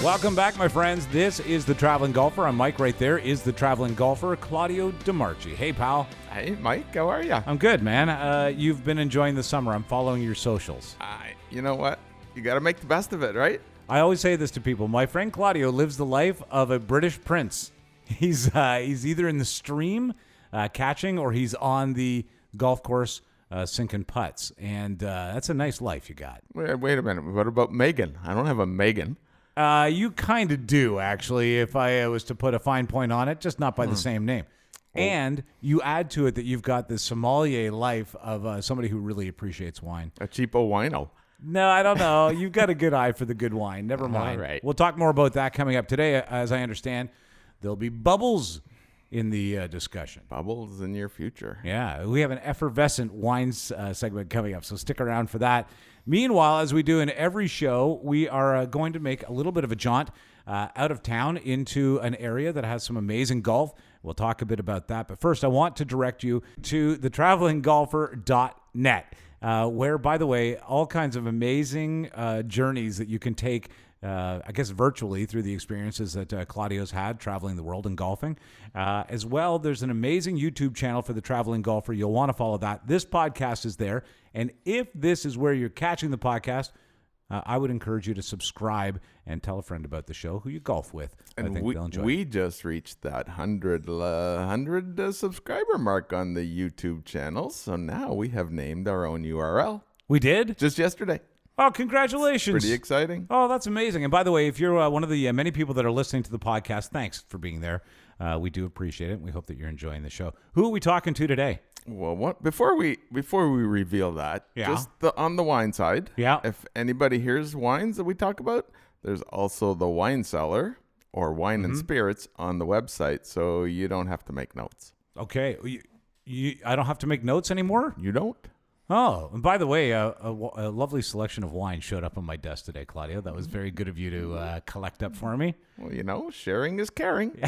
Welcome back, my friends. This is The Traveling Golfer. I'm Mike. Right there is the Traveling Golfer, Claudio DeMarchi. Hey, pal. Hey, Mike. How are you? I'm good, man. You've been enjoying the summer. I'm following your socials. You know what? You got to make the best of it, right? I always say this to people. My friend Claudio lives the life of a British prince. He's either in the stream catching or he's on the golf course sinking putts. And that's a nice life you got. Wait a minute. What about Megan? I don't have a Megan. You kind of do, actually, if I was to put a fine point on it, just not by the same name. Oh. And you add to it that you've got the sommelier life of somebody who really appreciates wine. A cheapo wino. No, I don't know. You've got a good eye for the good wine. Never mind. All right. We'll talk more about that coming up today. As I understand, there'll be bubbles in the discussion. Bubbles in your future. Yeah, we have an effervescent wines segment coming up, so stick around for that. Meanwhile, as we do in every show, we are going to make a little bit of a jaunt out of town into an area that has some amazing golf. We'll talk a bit about that. But first, I want to direct you to the Travelinggolfer.net, where, by the way, all kinds of amazing journeys that you can take, I guess, virtually through the experiences that Claudio's had traveling the world and golfing. As well, there's an amazing YouTube channel for the Traveling Golfer. You'll want to follow that. This podcast is there. And if this is where you're catching the podcast, I would encourage you to subscribe and tell a friend about the show who you golf with. And I think they'll enjoy we it. just reached that 100 subscriber mark on the YouTube channel. So now we have named our own URL. We did? Just yesterday. Oh, congratulations. Pretty exciting. Oh, that's amazing. And by the way, if you're one of the many people that are listening to the podcast, thanks for being there. We do appreciate it. We hope that you're enjoying the show. Who are we talking to today? Well, before we reveal that, just on the wine side, if anybody hears wines that we talk about, there's also the wine cellar or wine and spirits on the website, so you don't have to make notes. Okay. I don't have to make notes anymore? You don't? Oh, and by the way, a lovely selection of wine showed up on my desk today, Claudio. That was very good of you to collect up for me. Well, sharing is caring.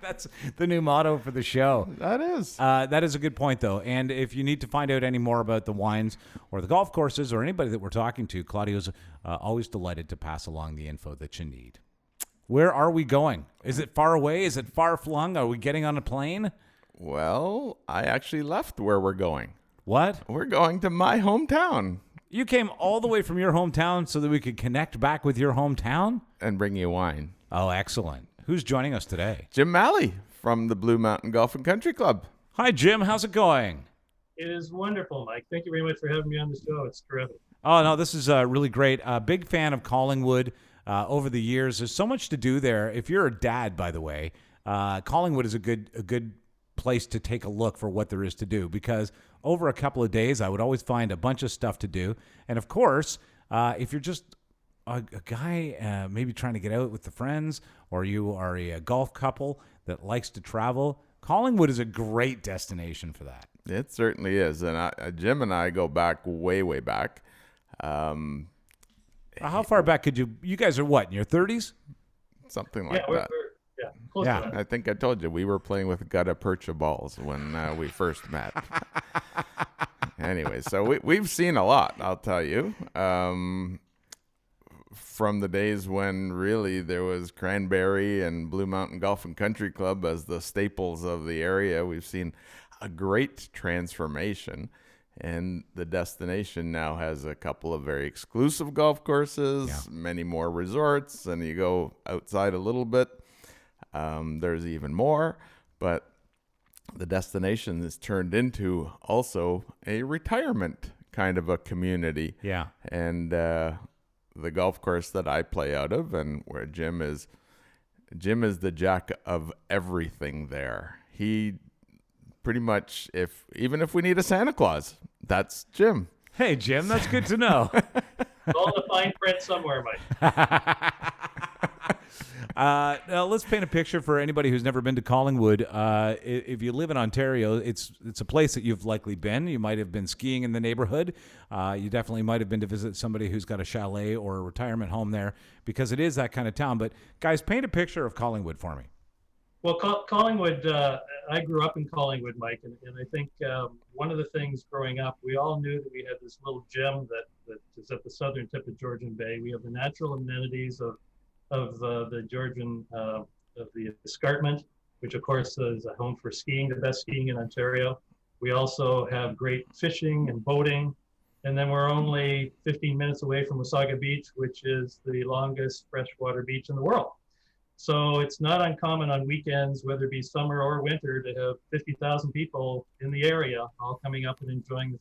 That's the new motto for the show. That is. That is a good point, though. And if you need to find out any more about the wines or the golf courses or anybody that we're talking to, Claudio's always delighted to pass along the info that you need. Where are we going? Is it far away? Is it far flung? Are we getting on a plane? Well, I actually left where we're going. What? We're going to my hometown. You came all the way from your hometown so that we could connect back with your hometown? And bring you wine. Oh, excellent. Who's joining us today? Jim Malley from the Blue Mountain Golf and Country Club. Hi, Jim. How's it going? It is wonderful, Mike. Thank you very much for having me on the show. It's terrific. Oh, no, this is really great. Big fan of Collingwood over the years. There's so much to do there. If you're a dad, by the way, Collingwood is a good place to take a look for what there is to do, because over a couple of days I would always find a bunch of stuff to do. And of course, if you're just a guy maybe trying to get out with the friends, or you are a golf couple that likes to travel, Collingwood is a great destination for that. It certainly is. And Jim and I go back way back. How far back could you guys are what, in your 30s? Something like that. Close to that. I think I told you we were playing with gutta percha balls when we first met. Anyway, so we've seen a lot, I'll tell you. From the days when really there was Cranberry and Blue Mountain Golf and Country Club as the staples of the area, we've seen a great transformation. And the destination now has a couple of very exclusive golf courses, many more resorts, and you go outside a little bit. There's even more, but the destination is turned into also a retirement kind of a community. Yeah. And the golf course that I play out of, and where Jim is the jack of everything there. He pretty much, even if we need a Santa Claus, that's Jim. Hey, Jim, that's good to know. All the fine print somewhere, Mike. Now let's paint a picture for anybody who's never been to Collingwood. If you live in Ontario, it's a place that you've likely been. You might have been skiing in the neighborhood. You definitely might have been to visit somebody who's got a chalet or a retirement home there, because it is that kind of town. But guys, paint a picture of Collingwood for me. Well, Collingwood, I grew up in Collingwood, Mike, and I think one of the things growing up, we all knew that we had this little gem that is at the southern tip of Georgian Bay. We have the natural amenities of the Georgian, of the escarpment, which of course is a home for skiing, the best skiing in Ontario. We also have great fishing and boating. And then we're only 15 minutes away from Wasaga Beach, which is the longest freshwater beach in the world. So it's not uncommon on weekends, whether it be summer or winter, to have 50,000 people in the area all coming up and enjoying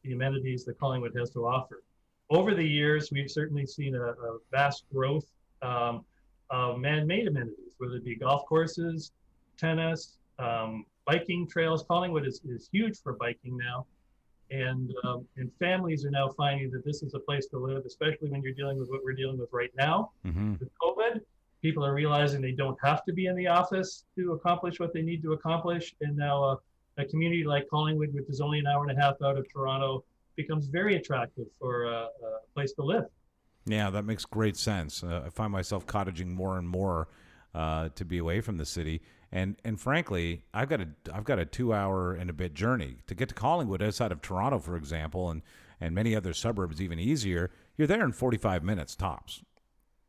the amenities that Collingwood has to offer. Over the years, we've certainly seen a vast growth of man-made amenities, whether it be golf courses, tennis, biking trails. Collingwood is huge for biking now. And families are now finding that this is a place to live, especially when you're dealing with what we're dealing with right now with COVID. People are realizing they don't have to be in the office to accomplish what they need to accomplish. And now a community like Collingwood, which is only an hour and a half out of Toronto, becomes very attractive for a place to live. Yeah, that makes great sense. I find myself cottaging more and more to be away from the city. And frankly, I've got a 2-hour and a bit journey to get to Collingwood outside of Toronto, for example, and many other suburbs even easier. You're there in 45 minutes tops.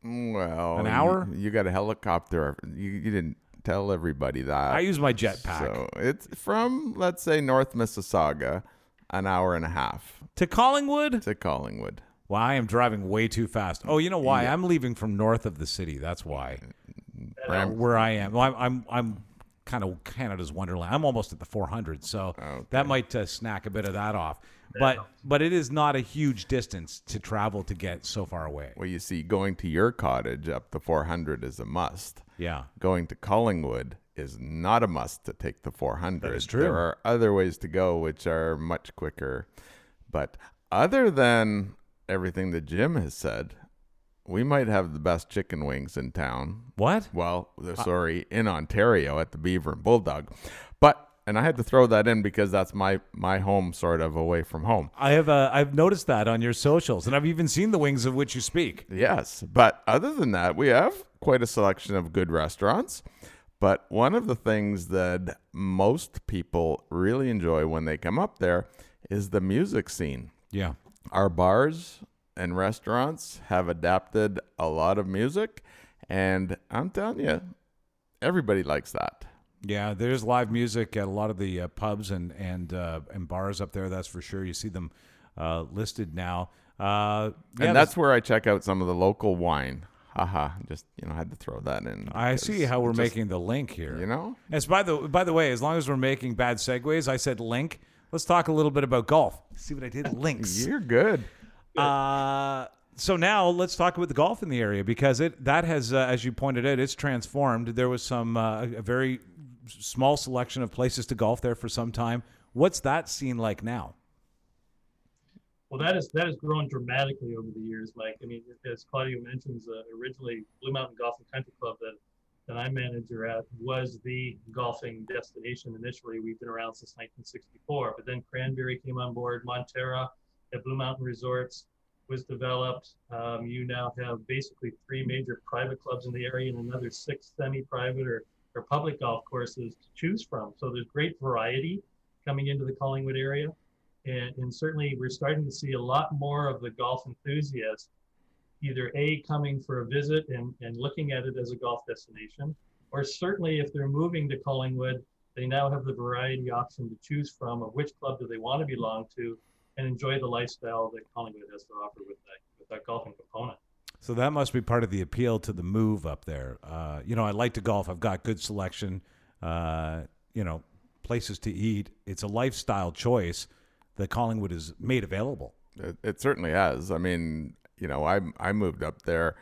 Well, an hour? You got a helicopter. You didn't tell everybody that. I use my jetpack. So it's from, let's say, North Mississauga, an hour and a half. To Collingwood? To Collingwood. Well, I am driving way too fast. Oh, you know why? Yeah. I'm leaving from north of the city. That's why. Ram- Where I am. Well, I'm kind of Canada's wonderland. I'm almost at the 400, so Okay. that might snack a bit of that off. But it is not a huge distance to travel to get so far away. Well, you see, going to your cottage up the 400 is a must. Yeah. Going to Collingwood is not a must to take the 400. That is true. There are other ways to go which are much quicker. But other than everything that Jim has said, we might have the best chicken wings in town. What? Well, sorry, in Ontario at the Beaver and Bulldog. And I had to throw that in because that's my home, sort of away from home. I've noticed that on your socials, and I've even seen the wings of which you speak. Yes, but other than that, we have quite a selection of good restaurants. But one of the things that most people really enjoy when they come up there is the music scene. Yeah. Our bars and restaurants have adapted a lot of music, and I'm telling you, everybody likes that. Yeah, there's live music at a lot of the pubs and bars up there. That's for sure. You see them listed now. And that's where I check out some of the local wine. Haha, just had to throw that in. I see how we're making the link here. As by the way, as long as we're making bad segues, I said link. Let's talk a little bit about golf. See what I did? Links. You're good. So now let's talk about the golf in the area, because that has, as you pointed out, it's transformed. There was a very small selection of places to golf there for some time. What's that scene like now? Well, that has grown dramatically over the years, Mike. I mean, as Claudio mentions, originally Blue Mountain Golf and Country Club that I'm manager at was the golfing destination initially. We've been around since 1964, but then Cranberry came on board. Montera at Blue Mountain Resorts was developed. You now have basically 3 major private clubs in the area and another 6 semi-private or public golf courses to choose from. So there's great variety coming into the Collingwood area. And certainly we're starting to see a lot more of the golf enthusiasts either coming for a visit and looking at it as a golf destination, or certainly if they're moving to Collingwood, they now have the variety option to choose from of which club do they want to belong to and enjoy the lifestyle that Collingwood has to offer with that golfing component. So that must be part of the appeal to the move up there. I like to golf. I've got good selection, places to eat. It's a lifestyle choice that Collingwood has made available. It certainly has. I mean, I moved up there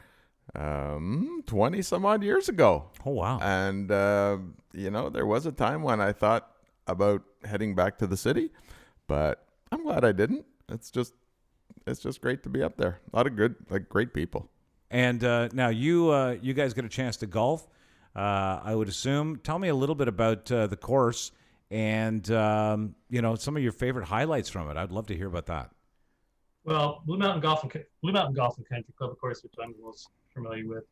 20 some odd years ago. Oh, wow. And, there was a time when I thought about heading back to the city, but I'm glad I didn't. It's just great to be up there. A lot of great people. And now you guys get a chance to golf, I would assume. Tell me a little bit about the course and some of your favorite highlights from it. I'd love to hear about that. Well, Blue Mountain Golf and Country Club, of course, which I'm the most familiar with,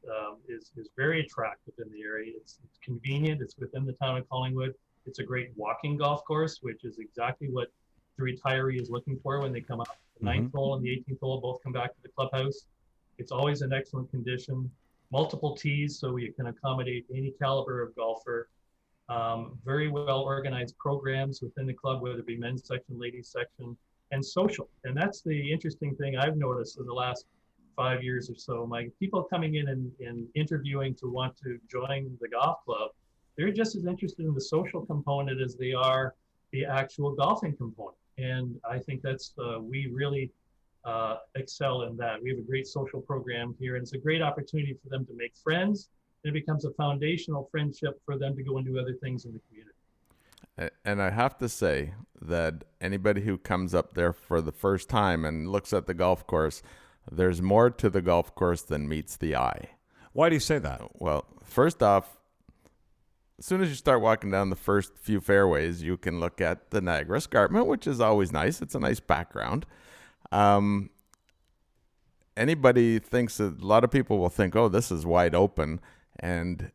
is very attractive in the area. It's convenient. It's within the town of Collingwood. It's a great walking golf course, which is exactly what the retiree is looking for when they come up. The ninth hole and the 18th hole both come back to the clubhouse. It's always in excellent condition. Multiple tees, so we can accommodate any caliber of golfer. Very well organized programs within the club, whether it be men's section, ladies section, and social. And that's the interesting thing I've noticed in the last 5 years or so. My people coming in and interviewing to want to join the golf club, they're just as interested in the social component as they are the actual golfing component. And I think that's, we really excel in that. We have a great social program here, and it's a great opportunity for them to make friends. And it becomes a foundational friendship for them to go and do other things in the community. And I have to say that anybody who comes up there for the first time and looks at the golf course, there's more to the golf course than meets the eye. Why do you say that? Well, first off, as soon as you start walking down the first few fairways, you can look at the Niagara Escarpment, which is always nice. It's a nice background. Anybody thinks that a lot of people will think, oh, this is wide open. And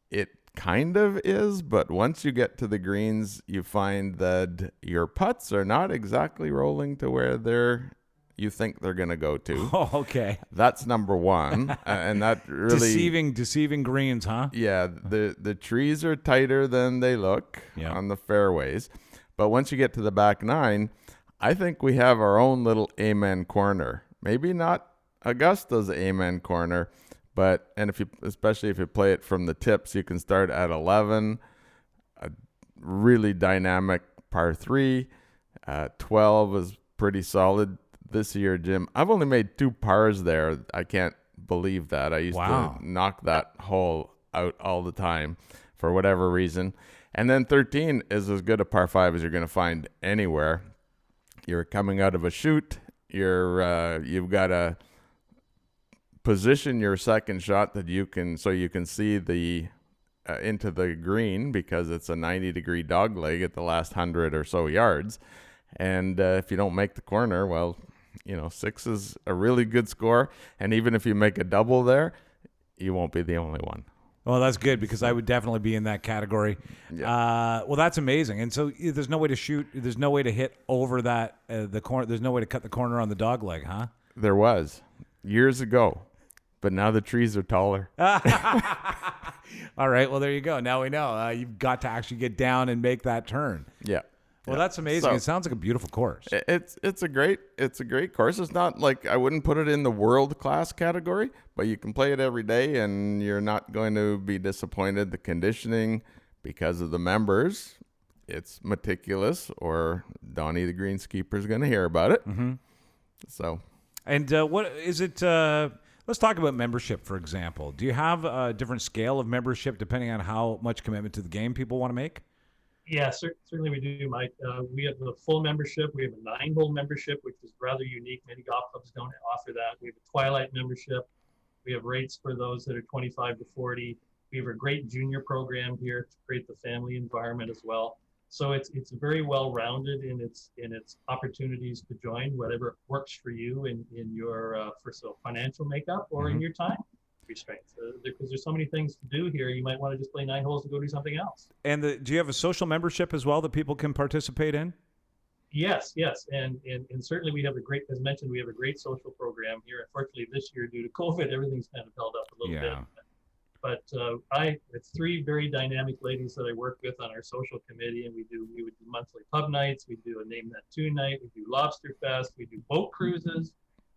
it kind of is, but once you get to the greens, you find that your putts are not exactly rolling to where you think they're going to go to. Oh, okay. That's number one. And that really deceiving greens, huh? Yeah, the trees are tighter than they look on the fairways. But once you get to the back nine, I think we have our own little amen corner. Maybe not Augusta's amen corner, but especially if you play it from the tips, you can start at 11, a really dynamic par 3. 12 is pretty solid this year, Jim. I've only made 2 pars there. I can't believe that. I used to knock that hole out all the time for whatever reason. And then 13 is as good a par 5 as you're going to find anywhere. You're coming out of a chute. You've got to position your second shot that you can see the into the green, because it's a 90-degree dog leg at the last 100 or so yards. And if you don't make the corner, well, 6 is a really good score. And even if you make a double there, you won't be the only one. Well, that's good, because I would definitely be in that category. Yeah. Well, that's amazing. And so there's no way to shoot. There's no way to hit over that the corner. There's no way to cut the corner on the dog leg, huh? There was years ago, but now the trees are taller. All right. Well, there you go. Now we know. You've got to actually get down and make that turn. Yeah. Well, that's amazing. It sounds like a beautiful course. It's a great course. It's not like, I wouldn't put it in the world class category, but you can play it every day and you're not going to be disappointed. The conditioning, because of the members, it's meticulous, or Donnie the greenskeeper is going to hear about it. Mm-hmm. So, and what is it? Let's talk about membership, for example. Do you have a different scale of membership depending on how much commitment to the game people want to make? Yeah, certainly we do, Mike. We have the full membership. We have a 9-hole membership, which is rather unique. Many golf clubs don't offer that. We have a Twilight membership. We have rates for those that are 25 to 40. We have a great junior program here to create the family environment as well. So it's very well rounded in its opportunities to join, whatever works for you in your financial makeup or in your time restraints, because there's so many things to do here. You might want to just play 9 holes and go do something else. And do you have a social membership as well that people can participate in? Yes, and certainly we have as mentioned, we have a great social program here. Unfortunately, this year due to COVID, everything's kind of held up a little bit. But it's 3 very dynamic ladies that I work with on our social committee, and we would do monthly pub nights. We do a Name That Tune night. We do Lobster Fest. We do boat cruises.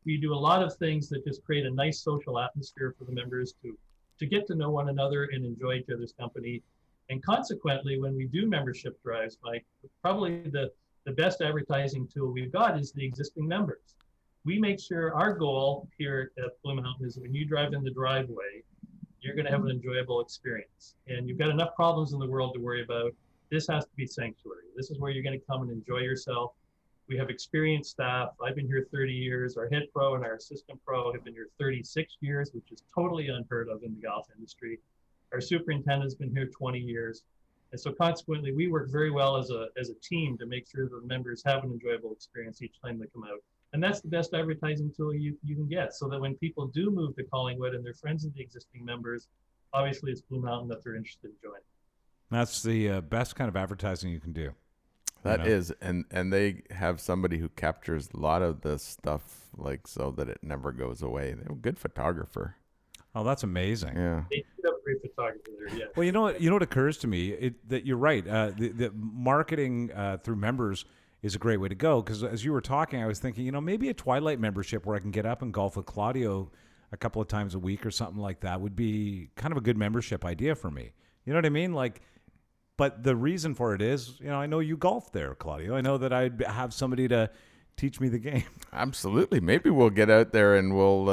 We do a lot of things that just create a nice social atmosphere for the members to get to know one another and enjoy each other's company. And consequently, when we do membership drives, Mike, probably the best advertising tool we've got is the existing members. We make sure our goal here at Blue Mountain is when you drive in the driveway, you're going to have an enjoyable experience. And you've got enough problems in the world to worry about. This has to be sanctuary. This is where you're going to come and enjoy yourself. We have experienced staff. I've been here 30 years. Our head pro and our assistant pro have been here 36 years, which is totally unheard of in the golf industry. Our superintendent's been here 20 years. And so consequently, we work very well as a team to make sure that the members have an enjoyable experience each time they come out. And that's the best advertising tool you can get, so that when people do move to Collingwood and they're friends of the existing members, obviously it's Blue Mountain that they're interested in joining. That's the best kind of advertising you can do. That is, and they have somebody who captures a lot of this stuff, like, so that it never goes away. They're a good photographer. Oh, that's amazing. Yeah. They do have a great photographer there, yeah. Well, you know what occurs to me, that you're right. The marketing through members is a great way to go, because as you were talking, I was thinking, maybe a Twilight membership where I can get up and golf with Claudio a couple of times a week or something like that would be kind of a good membership idea for me. You know what I mean? Like, but the reason for it is, I know you golf there, Claudio. I know that I'd have somebody to teach me the game. Absolutely. Maybe we'll get out there and we'll,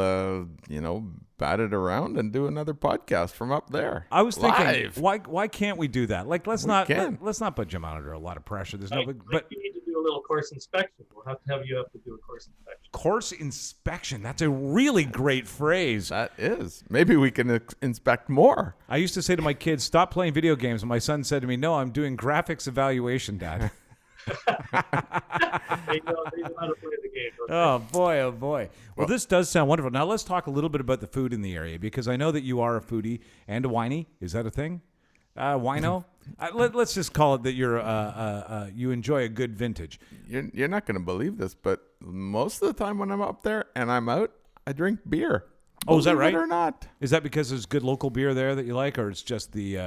bat it around and do another podcast from up there. I was thinking, Live. why can't we do that? Like, let's not put Jim under a lot of pressure. There's But you need to do a little course inspection. We'll have to have you up to do a course inspection. Course inspection. That's a really great phrase. That is. Maybe we can inspect more. I used to say to my kids, stop playing video games. And my son said to me, no, I'm doing graphics evaluation, Dad. They know how to play the game. Oh, boy. Well, this does sound wonderful. Now, let's talk a little bit about the food in the area, because I know that you are a foodie and a winey. Is that a thing? Wino? Let's just call it that you enjoy a good vintage. You're not going to believe this, but most of the time when I'm up there and I'm out, I drink beer. Oh, is that right? Believe it or not. Is that because there's good local beer there that you like, or it's just the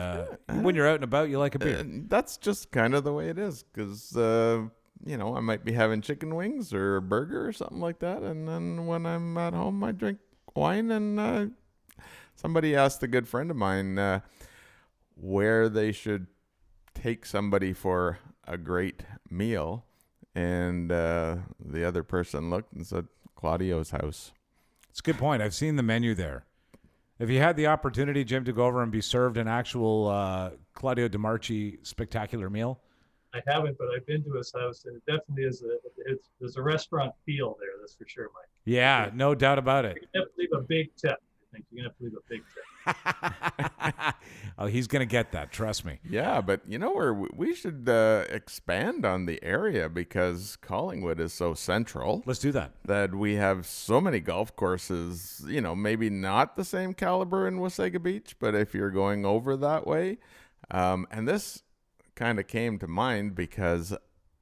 when you're out and about, you like a beer? That's just kind of the way it is, because, I might be having chicken wings or a burger or something like that, and then when I'm at home, I drink wine. And somebody asked a good friend of mine where they should take somebody for a great meal, and the other person looked and said, Claudio's house. It's a good point. I've seen the menu there. If you had the opportunity, Jim, to go over and be served an actual Claudio DeMarchi spectacular meal? I haven't, but I've been to his house, and it definitely is there's a restaurant feel there, that's for sure, Mike. Yeah, no doubt about it. You're going to have to leave a big tip. I think you're going to have to leave a big tip. Oh, he's going to get that. Trust me. Yeah, but where we should expand on the area, because Collingwood is so central. Let's do that. That we have so many golf courses, maybe not the same caliber in Wasaga Beach, but if you're going over that way. And this kind of came to mind because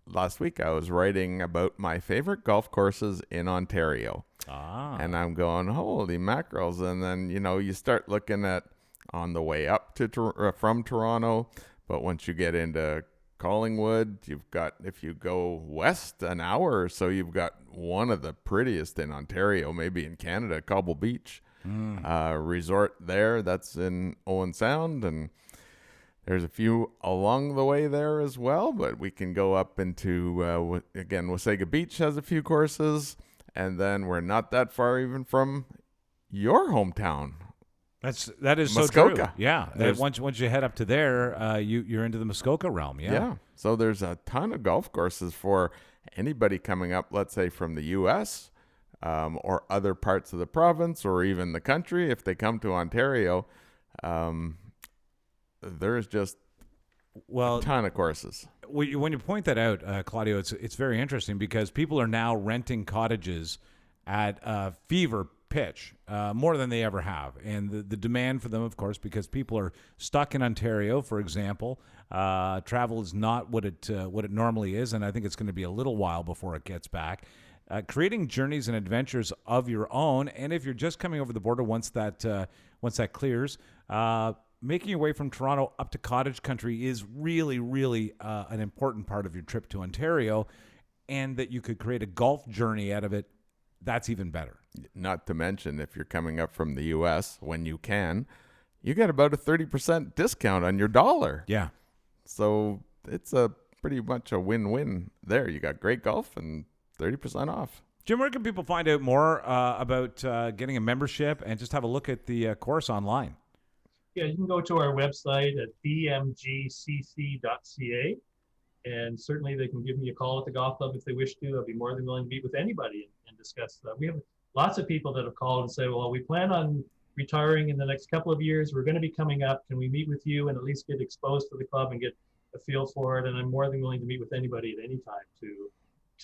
last week I was writing about my favorite golf courses in Ontario. And I'm going, holy mackerels. And then, you start looking at on the way up to from Toronto. But once you get into Collingwood, you've got, if you go west an hour or so, you've got one of the prettiest in Ontario, maybe in Canada, Cobble Beach resort there. That's in Owen Sound. And there's a few along the way there as well. But we can go up into, again, Wasaga Beach has a few courses. And then we're not that far even from your hometown. That is Muskoka. So true. Yeah. Once you head up to there, you're into the Muskoka realm. Yeah. So there's a ton of golf courses for anybody coming up, let's say from the U.S. Or other parts of the province, or even the country. If they come to Ontario, there's just a ton of courses. When you point that out, Claudio, it's very interesting, because people are now renting cottages at fever pitch, more than they ever have. And the demand for them, of course, because people are stuck in Ontario, for example. Travel is not what it normally is, and I think it's going to be a little while before it gets back. Creating journeys and adventures of your own, and if you're just coming over the border once that clears, making your way from Toronto up to cottage country is really, really an important part of your trip to Ontario, and that you could create a golf journey out of it. That's even better. Not to mention, if you're coming up from the U.S., when you can, you get about a 30% discount on your dollar. Yeah. So it's a pretty much a win-win there. You got great golf and 30% off. Jim, where can people find out more about getting a membership and just have a look at the course online? Yeah, you can go to our website at bmgcc.ca. And certainly they can give me a call at the golf club if they wish to. I'd be more than willing to meet with anybody and discuss that. We have lots of people that have called and say, well, we plan on retiring in the next couple of years. We're going to be coming up. Can we meet with you and at least get exposed to the club and get a feel for it? And I'm more than willing to meet with anybody at any time to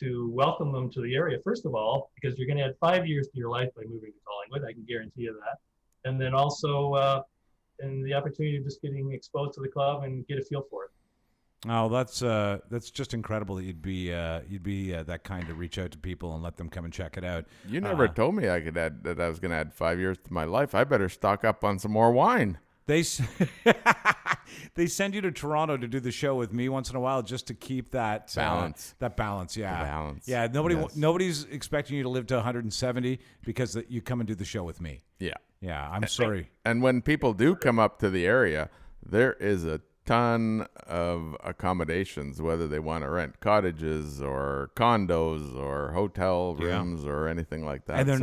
to welcome them to the area. First of all, because you're going to add 5 years to your life by moving to Collingwood, I can guarantee you that. And then also, and the opportunity of just getting exposed to the club and get a feel for it. Oh, that's just incredible that you'd be that kind to reach out to people and let them come and check it out. You never told me I was going to add 5 years to my life. I better stock up on some more wine. They send you to Toronto to do the show with me once in a while just to keep that balance. That balance, yeah. The balance. Yeah, nobody's expecting you to live to 170 because you come and do the show with me. Yeah. Yeah, I'm sorry. And when people do come up to the area, there is a ton of accommodations, whether they want to rent cottages or condos or hotel rooms or anything like that. And they're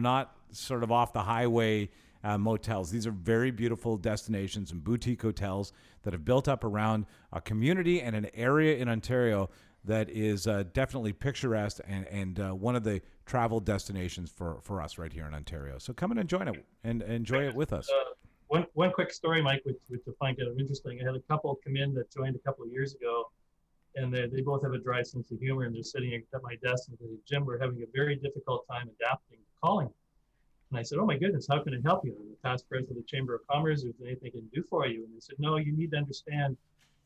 not sort of off the highway motels. These are very beautiful destinations and boutique hotels that have built up around a community and an area in Ontario that is definitely picturesque and one of the travel destinations for us right here in Ontario. So come and enjoy it with us. One quick story, Mike, which I find kind of interesting. I had a couple come in that joined a couple of years ago, and they both have a dry sense of humor, and they're sitting at my desk and saying, Jim, we're having a very difficult time adapting to Collingwood. And I said, oh my goodness, how can I help you? I'm the past president of the Chamber of Commerce. Is there anything I can do for you? And they said, no, you need to understand,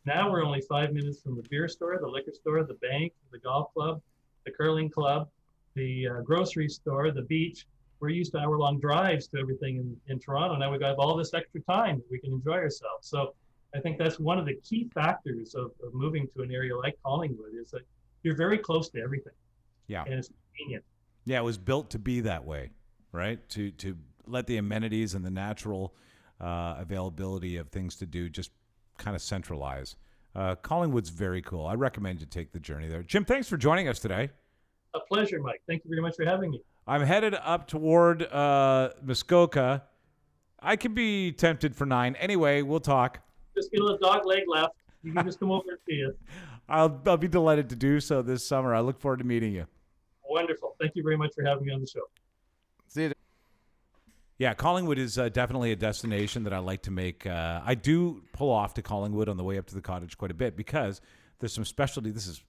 now we're only 5 minutes from the beer store, the liquor store, the bank, the golf club, the curling club, the grocery store, the beach. We're used to hour-long drives to everything in Toronto. Now we've got all this extra time that we can enjoy ourselves. So I think that's one of the key factors of moving to an area like Collingwood is that you're very close to everything. Yeah. And it's convenient. Yeah, it was built to be that way, right? To let the amenities and the natural availability of things to do just kind of centralize. Collingwood's very cool. I recommend you take the journey there. Jim, thanks for joining us today. A pleasure, Mike. Thank you very much for having me. I'm headed up toward Muskoka. I could be tempted for 9. Anyway, we'll talk. Just get a little dog leg left. You can just come over and see us. I'll be delighted to do so this summer. I look forward to meeting you. Wonderful. Thank you very much for having me on the show. See you. Yeah, Collingwood is definitely a destination that I like to make. I do pull off to Collingwood on the way up to the cottage quite a bit because there's some specialty. This is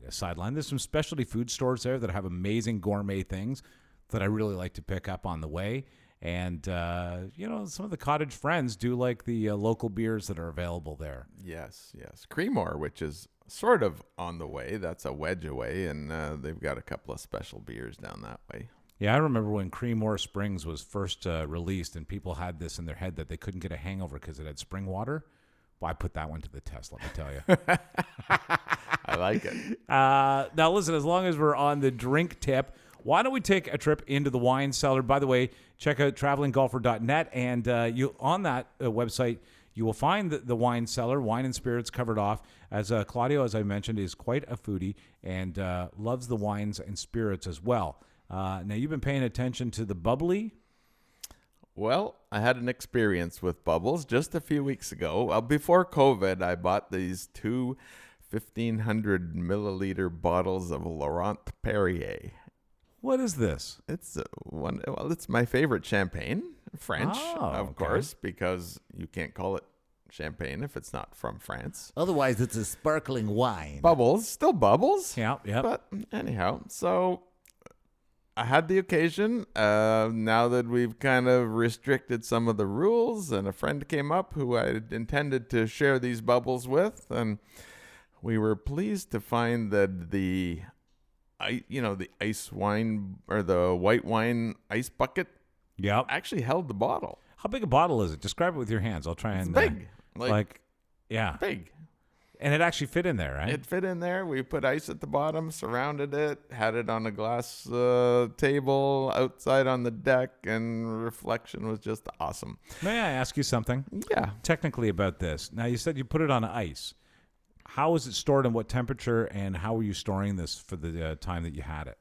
a sideline. There's some specialty food stores there that have amazing gourmet things that I really like to pick up on the way. And, some of the cottage friends do like the local beers that are available there. Yes. Creemore, which is sort of on the way. That's a wedge away, and they've got a couple of special beers down that way. Yeah, I remember when Creemore Springs was first released and people had this in their head that they couldn't get a hangover because it had spring water. Well, I put that one to the test, let me tell you. I like it. Now, listen, as long as we're on the drink tip, why don't we take a trip into the wine cellar? By the way, check out Travelinggolfer.net, and on that website, you will find the wine cellar, wine and spirits covered off, as Claudio, as I mentioned, is quite a foodie and loves the wines and spirits as well. Now, you've been paying attention to the bubbly. Well, I had an experience with bubbles just a few weeks ago. Before COVID, I bought these 2 1,500 milliliter bottles of Laurent Perrier. What is this? It's it's my favorite champagne, French, of course, because you can't call it champagne if it's not from France. Otherwise, it's a sparkling wine. Bubbles, still bubbles. Yeah. But anyhow, so I had the occasion, now that we've kind of restricted some of the rules, and a friend came up who I intended to share these bubbles with, and we were pleased to find that the ice wine or the white wine ice bucket actually held the bottle. How big a bottle is it? Describe it with your hands. I'll try and... It's big. Big. And it actually fit in there, right? It fit in there. We put ice at the bottom, surrounded it, had it on a glass table outside on the deck, and reflection was just awesome. May I ask you something? Yeah. Technically about this. Now, you said you put it on ice. How was it stored and what temperature, and how were you storing this for the time that you had it?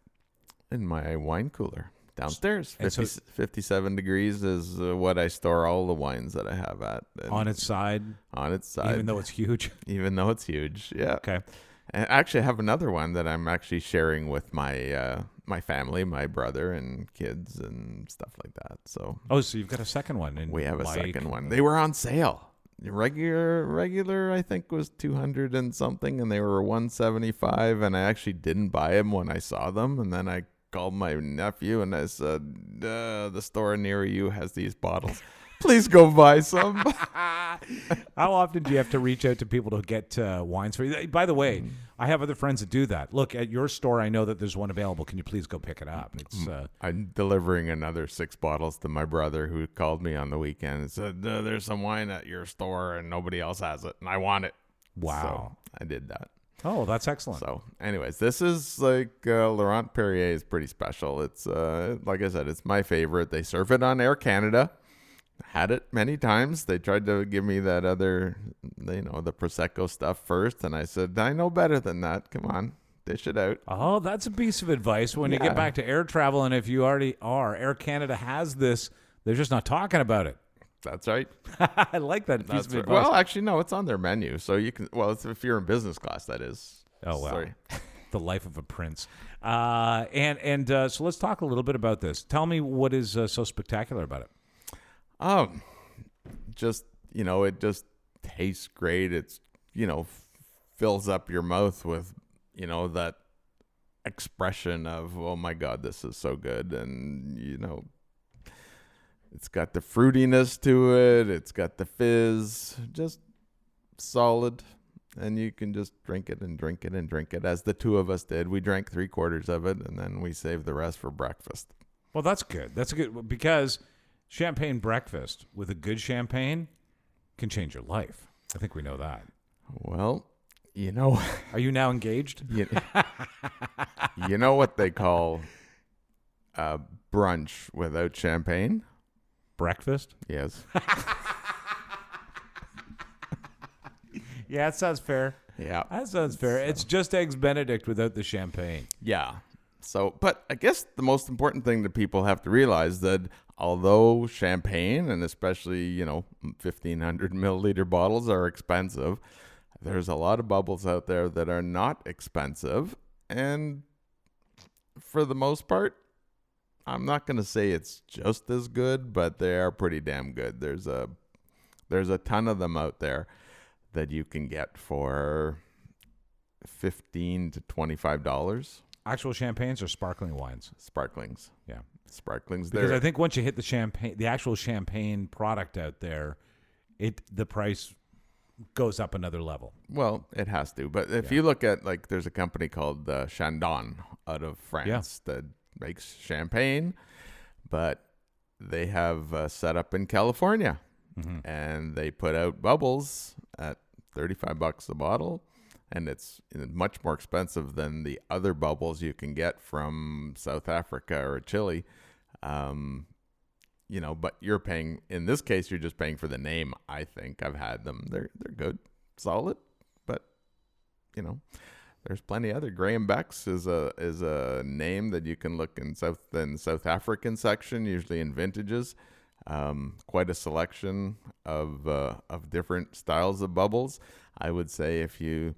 In my wine cooler downstairs. 57 degrees is what I store all the wines that I have at. On its side? On its side. Even though it's huge? Even though it's huge, yeah. Okay. And actually, I have another one that I'm actually sharing with my my family, my brother and kids and stuff like that. So. Oh, so you've got a second one. We have a second one. They were on sale. regular I think was 200 and something, and they were 175, and I actually didn't buy them when I saw them, and then I called my nephew and I said, the store near you has these bottles. Please go buy some. How often do you have to reach out to people to get wines for you? By the way, I have other friends that do that. Look, at your store, I know that there's one available. Can you please go pick it up? It's I'm delivering another 6 bottles to my brother, who called me on the weekend and said, there's some wine at your store and nobody else has it, and I want it. Wow. So I did that. Oh, that's excellent. So anyways, this is like Laurent Perrier is pretty special. It's like I said, it's my favorite. They serve it on Air Canada. Had it many times. They tried to give me that other, the Prosecco stuff first, and I said, I know better than that. Come on, dish it out. Oh, that's a piece of advice when you get back to air travel, and if you already are, Air Canada has this. They're just not talking about it. That's right. I like that piece of advice. Well, actually, no, it's on their menu, so you can. Well, it's if you're in business class, that is. Oh, well. Sorry. The life of a prince. So let's talk a little bit about this. Tell me what is so spectacular about it. Just, it just tastes great. It's, fills up your mouth with, that expression of, oh my God, this is so good. And, it's got the fruitiness to it. It's got the fizz, just solid. And you can just drink it and drink it and drink it, as the two of us did. We drank 3/4 of it, and then we saved the rest for breakfast. Well, that's good. That's good, because champagne breakfast with a good champagne can change your life. I think we know that. Well, Are you now engaged? You know what they call brunch without champagne? Breakfast? Yes. Yeah, that sounds fair. Yeah. That sounds fair. It's just Eggs Benedict without the champagne. Yeah. So, but I guess the most important thing that people have to realize that although champagne, and especially, 1,500 milliliter bottles, are expensive, there's a lot of bubbles out there that are not expensive. And for the most part, I'm not going to say it's just as good, but they are pretty damn good. There's a ton of them out there that you can get for $15 to $25. Actual champagnes or sparkling wines? Sparklings. Yeah. Sparklings. Because I think once you hit the actual champagne product out there, the price goes up another level. Well, it has to. But if you look at, there's a company called Chandon out of France that makes champagne, but they have set up in California, and they put out bubbles at $35 a bottle. And it's much more expensive than the other bubbles you can get from South Africa or Chile. But you're paying, in this case, you're just paying for the name, I think. I've had them. They're good, solid, but, there's plenty other. Graham Beck's is a name that you can look in the South African section, usually in vintages. Quite a selection of different styles of bubbles. I would say if you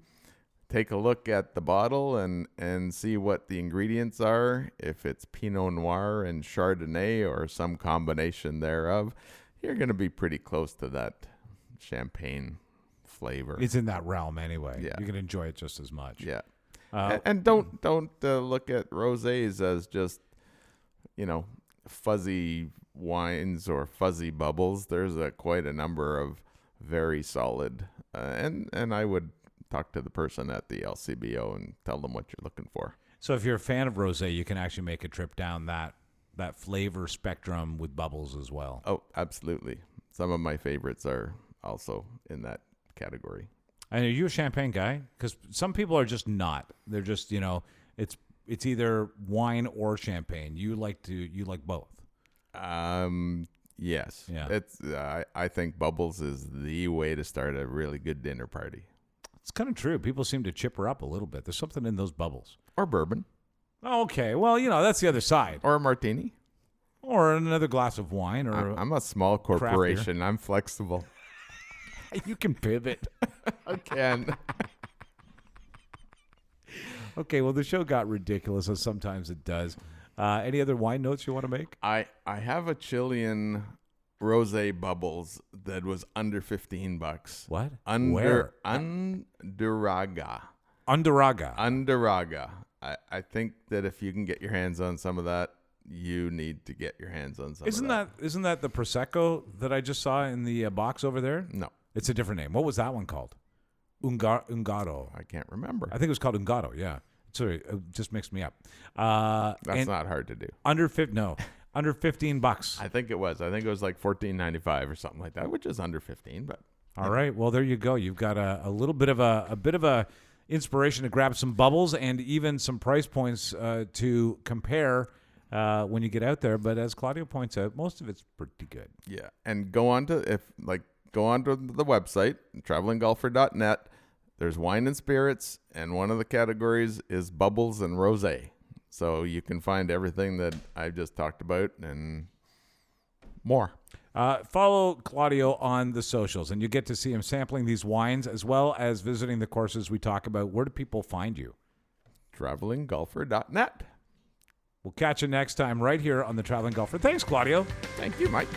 take a look at the bottle and see what the ingredients are, if it's Pinot Noir and Chardonnay or some combination thereof, you're going to be pretty close to that champagne flavor. It's in that realm anyway. Yeah. You can enjoy it just as much. Yeah. And don't look at rosés as just, fuzzy wines or fuzzy bubbles. There's quite a number of very solid, and I would talk to the person at the LCBO and tell them what you're looking for. So if you're a fan of rosé, you can actually make a trip down that flavor spectrum with bubbles as well. Oh, absolutely. Some of my favorites are also in that category. And are you a champagne guy? Because some people are just not. They're just, it's either wine or champagne. You like both. Yes. Yeah. It's I think bubbles is the way to start a really good dinner party. It's kind of true. People seem to chipper up a little bit. There's something in those bubbles. Or bourbon. Okay. Well, that's the other side. Or a martini. Or another glass of wine. Or I'm a small corporation. I'm flexible. You can pivot. I can. Okay. Well, the show got ridiculous, as sometimes it does. Any other wine notes you want to make? I have a Chilean rosé bubbles that was under $15. What? Under Where? Underaga. Underaga. Underaga. I think that if you can get your hands on some of that, you need to get your hands on some of that. Isn't that the Prosecco that I just saw in the box over there? No, It's a different name. What was that one called? Ungaro. I can't remember. I think it was called Ungaro. Yeah. Sorry, it just mixed me up. That's not hard to do. Under $15. I think it was. I think it was like $14.95 or something like that, which is under 15. But All right. Well, there you go. You've got a little bit of a inspiration to grab some bubbles and even some price points to compare when you get out there. But as Claudio points out, most of it's pretty good. yeah, and go on to the website travelinggolfer.net. There's wine and spirits, and one of the categories is bubbles and rosé. So you can find everything that I just talked about and more. Follow Claudio on the socials, and you get to see him sampling these wines as well as visiting the courses we talk about. Where do people find you? Travelinggolfer.net. We'll catch you next time right here on the Traveling Golfer. Thanks, Claudio. Thank you, Mike.